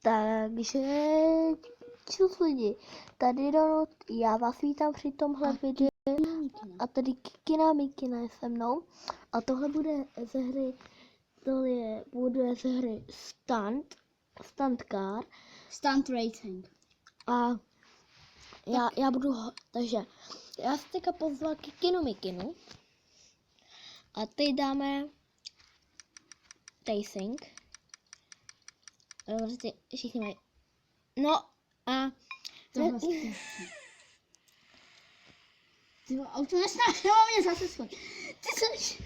Takže čus lidi, tady Donut, já vás vítám při tomhle videu a tady Kikina Mikina je se mnou a tohle bude ze hry, bude ze hry Stunt Car. Stunt Racing. A já budu, takže já se teďka pozval Kikinu Mikinu a teď dáme Racing. Prostě všichni mají. No a Tohle ty auto nesnášelo mě zase schodit. Ty seš.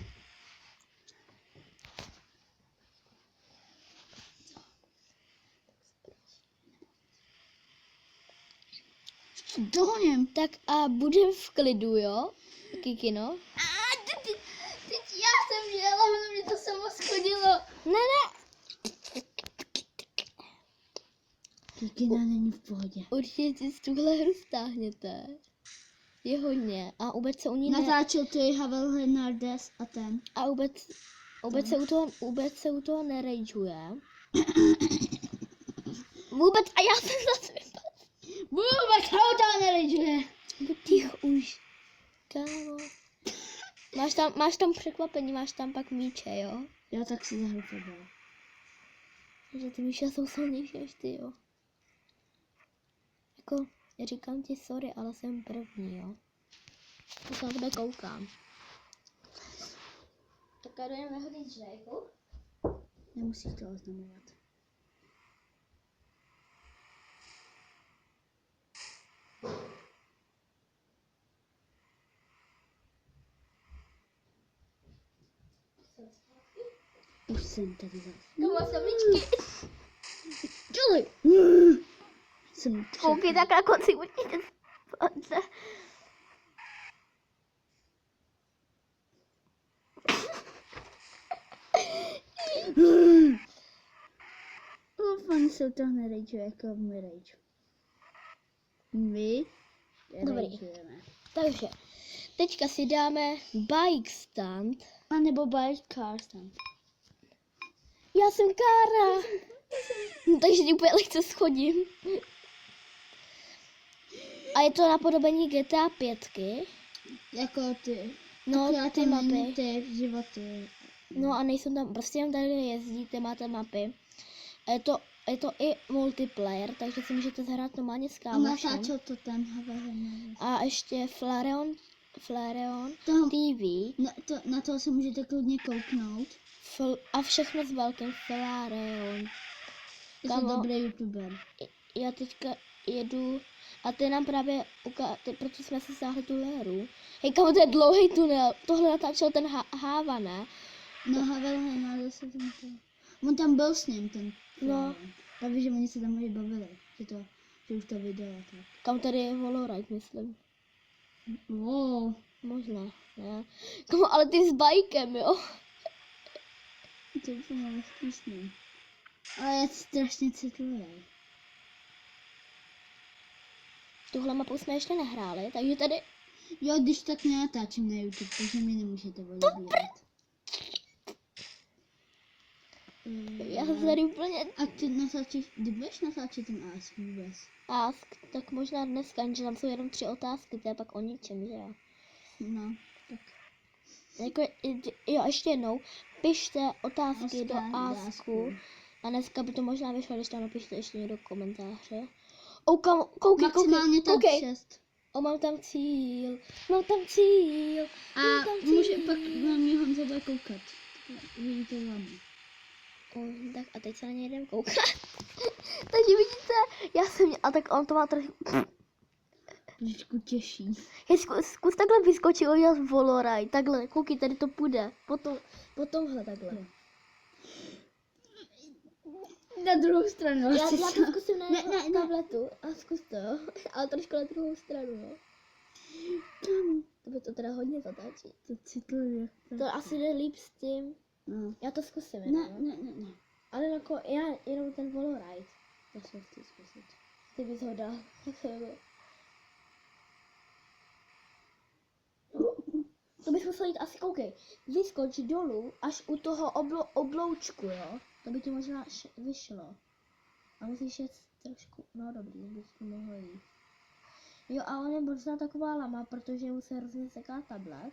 Dohoním. tak a budeme v klidu, jo? Kikino? Teď já jsem jela, ono mě to samo schodilo. Ne. Kikina není v pohodě. Určitě si z tuhle hru stáhněte. Je hodně. A vůbec se u ní Natáčel to i Havel Hernandez a ten. A vůbec se u toho nerageuje. Vůbec, a já jsem zase vypadl. Vůbec auto nerageuje. Buď ticho už. Kámo. Máš tam překvapení, máš tam pak míče, jo? Já tak si zahru fotbal. Takže ty míče jsou silnější než ty, jo? Jako, já říkám ti sorry, ale jsem první, jo? Tak na tebe koukám. Tak a jdeme hodit žrejku. Nemusíš to oznamovat. Už jsem tady zase. No má samičky. Dělej! Jsem Koukej, tak na konci určitě spadne. Fan se to nerageuje jako my rage. My Dobrý. rageujeme. Takže, teďka si dáme bike stunt. A nebo bike car stunt. Já jsem Kára. Takže ti úplně lehce schodím. A je to napodobení GTA 5. Jako ty. No, Akorát ty tam mapy. není ty životy. No a nejsou tam, prostě jen tady jezdíte, máte mapy. A je to i multiplayer, takže si můžete zahrát normálně s A kámošem. natáčel to ten Havel Hernandez. A ještě Flareon Toho, TV na to se můžete klidně kouknout. a všechno s velkým Flareon. Je to Kamo. dobrý youtuber. Já teďka jedu a ty nám právě proto jsme si sáhli tu hru. Hej, kamo, to je dlouhý tunel, tohle natáčel ten Háva, ne? No Havel Hernandez se tam to. On tam byl s ním ten. No. Takže oni se tam mohli bavili. Že už to video tak. Kam tady je Volorite, myslím. Wow. Možná, ne? Kamo, ale ty s bajkem, jo? To je úplně nešťastný. Ale je strašně citlivý. Tuhle mapu jsme ještě nehráli, takže tady... Jo, když tak nenatáčím na YouTube, takže mi nemůžete odebírat. Já se tady úplně A ty natáčíš, kdy budeš natáčet ten Ask vůbec? ask, tak možná dneska, že tam jsou jenom 3 otázky, to je pak o ničem, že jo? No, tak. Jako, jo, ještě jednou, pište otázky do Aska, asku a dneska by to možná vyšlo, když tam napište ještě někdo komentáře. Koukej, Maximálně tak koukej. 6. Mám tam cíl. A může pak na mě Honza bude koukat. Vidíte vám. Tak a teď se na něj jdem koukat. Takže vidíte, já jsem, a tak on to má Trošku těžší. zkus takhle vyskočit, udělat Volorite, takhle, koukej, tady to půjde, po tomhle takhle. Jo. Na druhou stranu. Já to zkusím na Ne. tabletu a zkus to, ale trošku na druhou stranu, jo. To by to teda hodně zatáčí. To citlivě. To asi jde líp s tím, No. já to zkusím Ne, jenom. ne. Ale jako, já jenom ten Volorite, To se chci zkusit. ty bys ho dal, tak to bylo. To bys musel jít asi, koukej, vyskoč dolů až u toho obloučku, jo? To by ti možná vyšlo. A musíš jet trošku, no dobrý, bys to mohl jít. Jo, a on je možná taková lama, protože mu se hrozně seká tablet.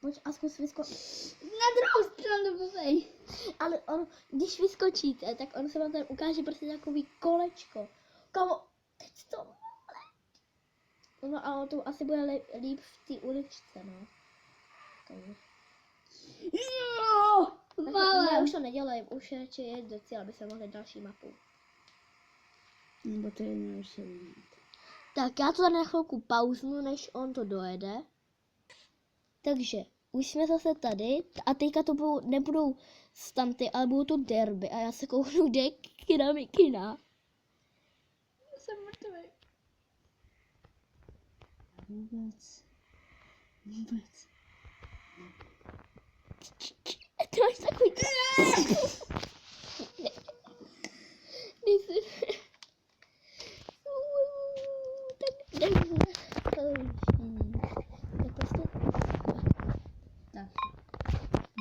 Pojď a zkus Na druhou stranu bubej. Ale on, když vyskočíte, tak on se vám tam ukáže prostě takový kolečko. Kamo, teď to. No a on to asi bude líp v té uličce, no. Kamo. Jo, Ne, už to nedělej, už radši jet do cíle, aby se mohli další mapu. Nebo to je neusilný. Tak já to tady na chvilku pauznu, než on to dojede. Takže už jsme zase tady a teďka to nebudou stanty, ale budou to derby a já se kouknu, kde je kina. Jsem mrtvý. Vůbec. Ty máš takový... Tak prostě...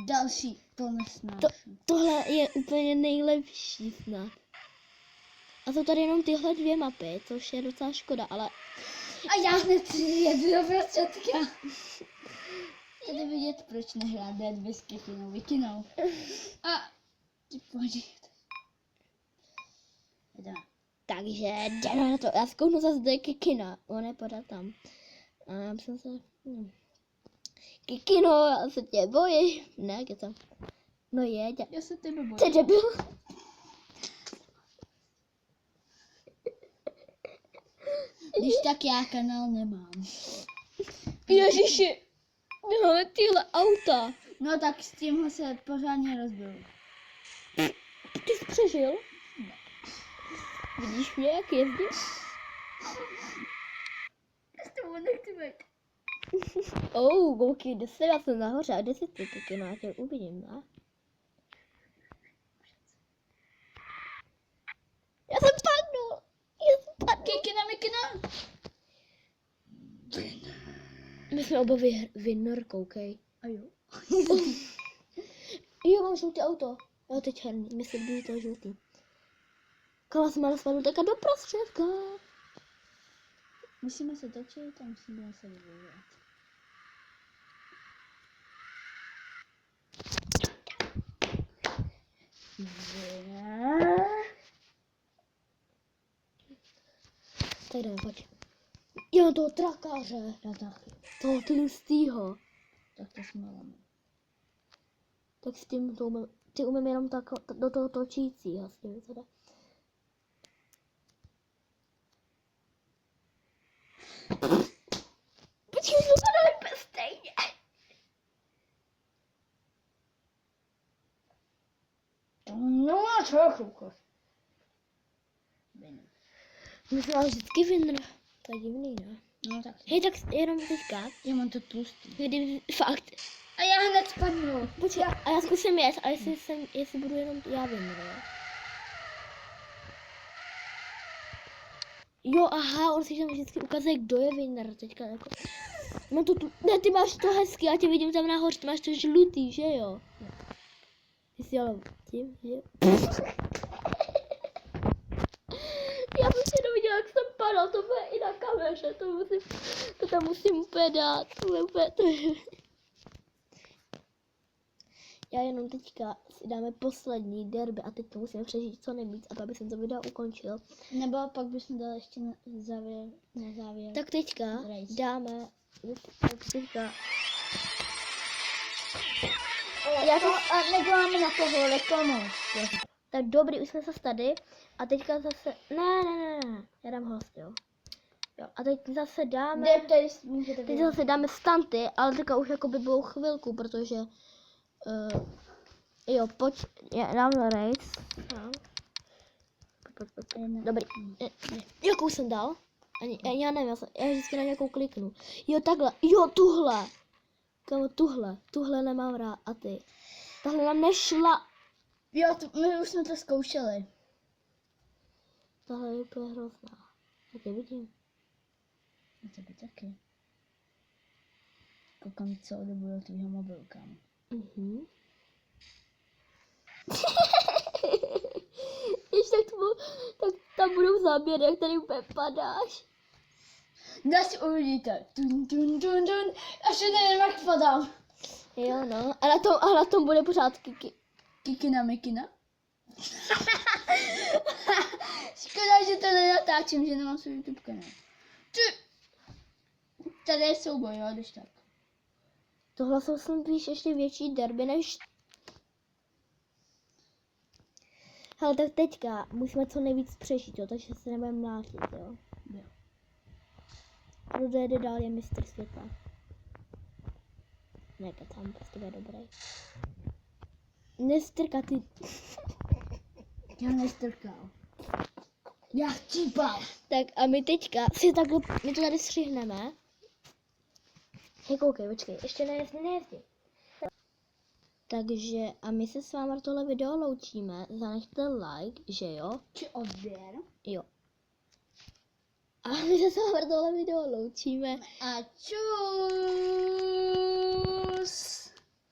Další, to nesnáším. Tohle je úplně nejlepší snad. A jsou tady jenom tyhle dvě mapy, což je docela škoda, ale... A já hned jedu do prostředka. Tady vidět, proč nehrát Dead bez Kikinou Vikinou. A ty pojď. Jdeme. Takže jdeme na to. Já zkouknu zase do Kikina. On je pořád tam. A já jsem se... Kikino, já se tě bojím. Ne, je tam. No jeď. Já se tebe bojím. Ty debil. Když tak já kanál nemám. Ježiši. My máme tyhle auta. No tak s tímhle se pořádně rozbil. Ty jsi přežil? Vidíš mě, jak jezdím? Já s tebou nechci být. Koukej, kde jsem, já jsem nahoře. A kde jsi ty, Kikino? Já tě uvidím, ne? Já jsem padnul. Kikina Mikina. My jsme oba winner, koukej. A jo. Jo, mám žlutý auto. Jo, teď herní, mi se líbí to žlutý. Kala jsme ale spadl teďka do prostředka. Musíme se točit a musíme se vyvíjet. Tak jdeme, pojď. Jo, toho trakáře. Já taky. Toho tlustýho. Tak to jsme máme. Tak s tím to umím, ty umím jenom tak do toho točícího s tím teda. Počkej, jsme to dali úplně stejně. No a co koukat? My jsme ale vždycky winner. To je divný, ne? No tak. Hej, tak jenom teďka. Já mám to tlustý. Kdyby, fakt. A já hned spadnu. Počkej, a já zkusím jet, a jestli budu jenom já winner, jo? Jo, aha, on si tam vždycky ukazuje, kdo je winner teďka, jako. Mám to tu, ne, ty máš to hezky, já tě vidím tam nahoře, ty máš to žlutý, že jo? Ty jsi ale tím, že? Já jsem si neviděla, jak jsem padal, to bude i na kameře, to tam musím úplně dát, to je úplně, to je... Já jenom teďka si dáme poslední derby a teď to musíme přežít co nejvíc, aby jsem to video ukončil. Nebo pak bychom dali ještě na závěr. Tak teďka Race. dáme, teďka, A neděláme na toho reklamu. tak dobrý, už jsme se tady a teďka zase, ne, já dám host, jo. Jo, a teď zase dáme, teď zase dáme stanty, ale teďka už jako by bylo chvilku, protože, jo, pojď, já dám race. No. Dobrý. Jakou jsem dal? Ani já nevím, já vždycky na nějakou kliknu. Jo, takhle. Jo, tuhle. Kamo, tuhle nemám rád. A ty? Tahle nám nešla. Jo, my už jsme to zkoušeli. Tahle je úplně hrozná. Já tě vidím. A tebe taky. Koukám celou dobu do tvýho mobilu, kámo. tam budou záběry, jak tady úplně padáš. Dnes uvidíte. Dun, dun, dun, dun. Až nevím, jak padám. Jo, no. A na tom bude pořád Kiki. Kikina Mikina. Škoda, že to nenatáčím, že nemám svůj YouTube kanál. Tady je souboj, jo, když tak. Tohle jsou snad ještě větší derby než... Hele, tak teďka musíme co nejvíc přežít, jo, takže se nebudeme mlátit, jo. Jo. Kdo dojede dál je mistr světa. Nekecám, prostě bude dobrý. Nestrka ty... Já nestrkal. Já chcípal. Tak a my teďka si takhle, my to tady střihneme. Hej, koukej, počkej, ještě nejezdi. Takže a my se s vámi tohle video loučíme, zanechte like, že jo? Či odběr. Jo. A my se s vámi tohle video loučíme. A čus.